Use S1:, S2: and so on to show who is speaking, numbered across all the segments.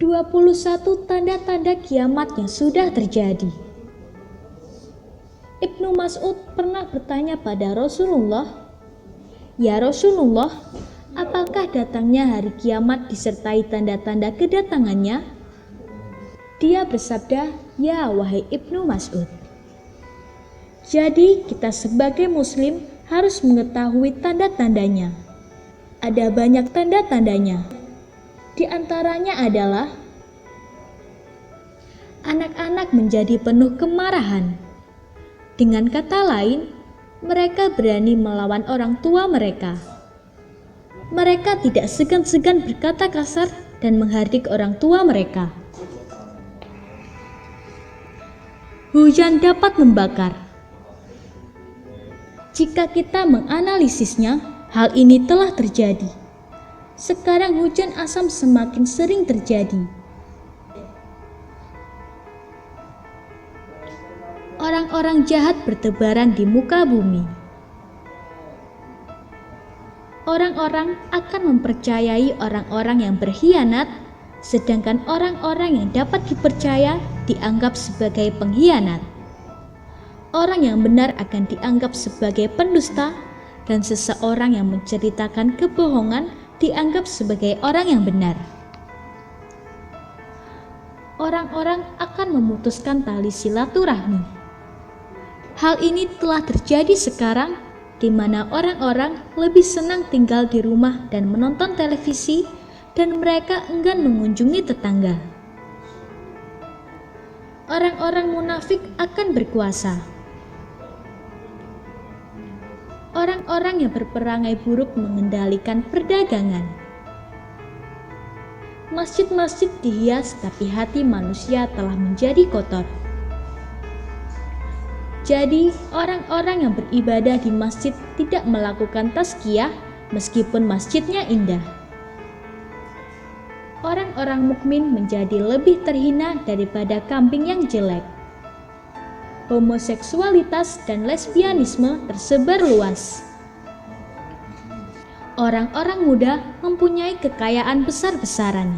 S1: 21 tanda-tanda kiamat yang sudah terjadi. Ibnu Mas'ud pernah bertanya pada Rasulullah, "Ya Rasulullah, apakah datangnya hari kiamat disertai tanda-tanda kedatangannya?" Dia bersabda, "Ya wahai Ibnu Mas'ud." Jadi kita sebagai muslim harus mengetahui tanda-tandanya. Ada banyak tanda-tandanya. Di antaranya adalah anak-anak menjadi penuh kemarahan. Dengan kata lain, mereka berani melawan orang tua mereka. Mereka tidak segan-segan berkata kasar dan menghardik orang tua mereka. Hujan dapat membakar. Jika kita menganalisisnya, hal ini telah terjadi. Sekarang hujan asam semakin sering terjadi. Orang-orang jahat bertebaran di muka bumi. Orang-orang akan mempercayai orang-orang yang berkhianat, sedangkan orang-orang yang dapat dipercaya dianggap sebagai pengkhianat. Orang yang benar akan dianggap sebagai pendusta, dan seseorang yang menceritakan kebohongan dianggap sebagai orang yang benar. Orang-orang akan memutuskan tali silaturahmi. Hal ini telah terjadi sekarang, di mana orang-orang lebih senang tinggal di rumah dan menonton televisi, dan mereka enggan mengunjungi tetangga. Orang-orang munafik akan berkuasa. Orang-orang yang berperangai buruk mengendalikan perdagangan. Masjid-masjid dihias, tapi hati manusia telah menjadi kotor. Jadi, orang-orang yang beribadah di masjid tidak melakukan tazkiyah meskipun masjidnya indah. Orang-orang mukmin menjadi lebih terhina daripada kambing yang jelek. Homoseksualitas dan lesbianisme tersebar luas. Orang-orang muda mempunyai kekayaan besar-besaran.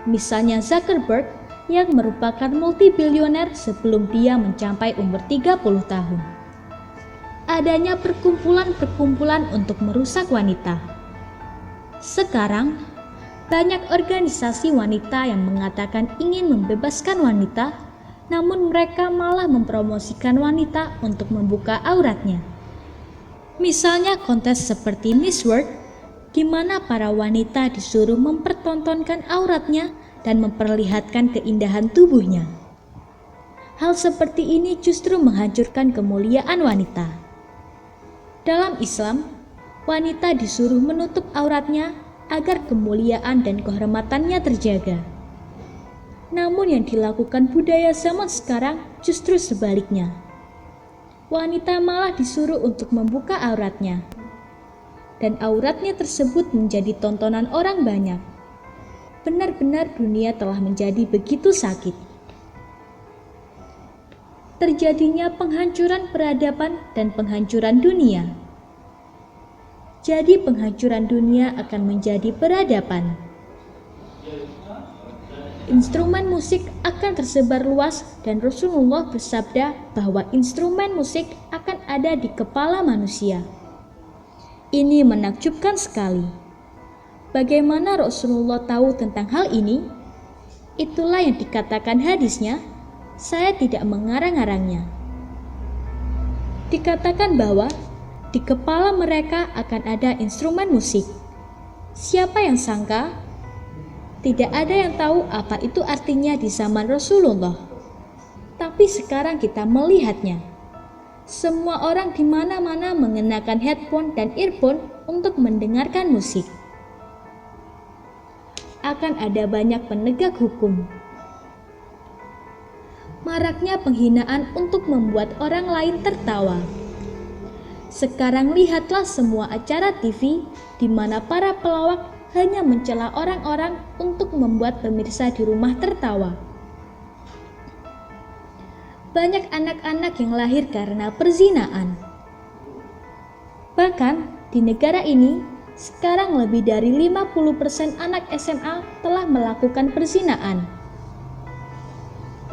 S1: Misalnya Zuckerberg yang merupakan multibilioner sebelum dia mencapai umur 30 tahun. Adanya perkumpulan-perkumpulan untuk merusak wanita. Sekarang, banyak organisasi wanita yang mengatakan ingin membebaskan wanita, namun mereka malah mempromosikan wanita untuk membuka auratnya. Misalnya kontes seperti Miss World, di mana para wanita disuruh mempertontonkan auratnya dan memperlihatkan keindahan tubuhnya. Hal seperti ini justru menghancurkan kemuliaan wanita. Dalam Islam, wanita disuruh menutup auratnya agar kemuliaan dan kehormatannya terjaga. Namun yang dilakukan budaya zaman sekarang justru sebaliknya. Wanita malah disuruh untuk membuka auratnya. Dan auratnya tersebut menjadi tontonan orang banyak. Benar-benar dunia telah menjadi begitu sakit. Terjadinya penghancuran peradaban dan penghancuran dunia. Jadi penghancuran dunia akan menjadi peradaban. Instrumen musik akan tersebar luas dan Rasulullah bersabda bahwa instrumen musik akan ada di kepala manusia. Ini menakjubkan sekali. Bagaimana Rasulullah tahu tentang hal ini? Itulah yang dikatakan hadisnya, saya tidak mengarang-arangnya. Dikatakan bahwa di kepala mereka akan ada instrumen musik. Siapa yang sangka? Tidak ada yang tahu apa itu artinya di zaman Rasulullah. Tapi sekarang kita melihatnya. Semua orang di mana-mana mengenakan headphone dan earphone untuk mendengarkan musik. Akan ada banyak penegak hukum. Maraknya penghinaan untuk membuat orang lain tertawa. Sekarang lihatlah semua acara TV di mana para pelawak hanya mencela orang-orang untuk membuat pemirsa di rumah tertawa. Banyak anak-anak yang lahir karena perzinaan. Bahkan di negara ini, Sekarang lebih dari 50% anak SMA telah melakukan perzinaan.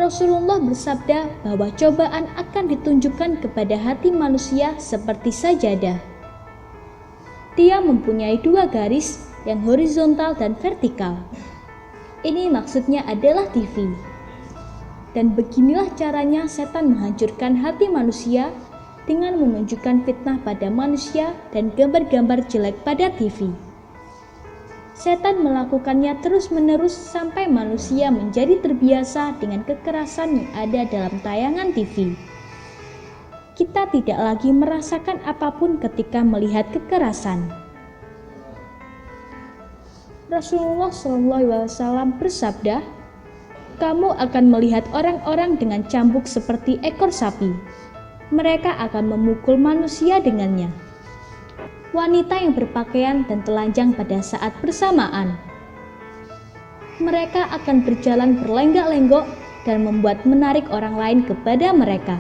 S1: Rasulullah bersabda bahwa cobaan akan ditunjukkan kepada hati manusia seperti sajadah. Dia mempunyai 2 garis yang horizontal dan vertikal. Ini maksudnya adalah TV. Dan beginilah caranya setan menghancurkan hati manusia dengan menunjukkan fitnah pada manusia dan gambar-gambar jelek pada TV. Setan melakukannya terus-menerus sampai manusia menjadi terbiasa dengan kekerasan yang ada dalam tayangan TV. Kita tidak lagi merasakan apapun ketika melihat kekerasan. Rasulullah SAW bersabda, "Kamu akan melihat orang-orang dengan cambuk seperti ekor sapi. Mereka akan memukul manusia dengannya. Wanita yang berpakaian dan telanjang pada saat bersamaan. Mereka akan berjalan berlenggak-lenggok dan membuat menarik orang lain kepada mereka."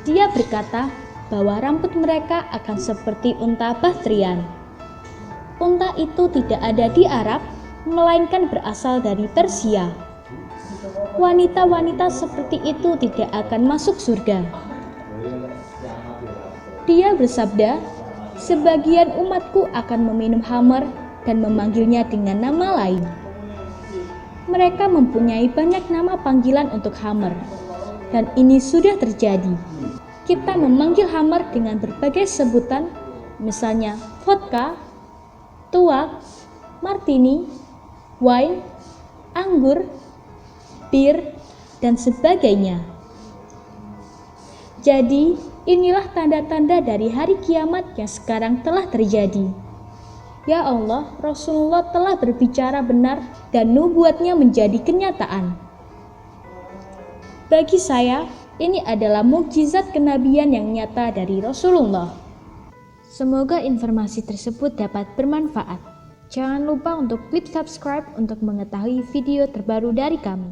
S1: Dia berkata bahwa rambut mereka akan seperti unta Bahtrian. Unta itu tidak ada di Arab, melainkan berasal dari Persia. Wanita-wanita seperti itu tidak akan masuk surga. Dia bersabda, "Sebagian umatku akan meminum khamar dan memanggilnya dengan nama lain." Mereka mempunyai banyak nama panggilan untuk khamar, dan ini sudah terjadi. Kita memanggil khamar dengan berbagai sebutan, misalnya vodka, tuak, martini, wine, anggur, bir, dan sebagainya. Jadi, inilah tanda-tanda dari hari kiamat yang sekarang telah terjadi. Ya Allah, Rasulullah telah berbicara benar dan nubuatnya menjadi kenyataan. Bagi saya, ini adalah mukjizat kenabian yang nyata dari Rasulullah. Semoga informasi tersebut dapat bermanfaat. Jangan lupa untuk klik subscribe untuk mengetahui video terbaru dari kami.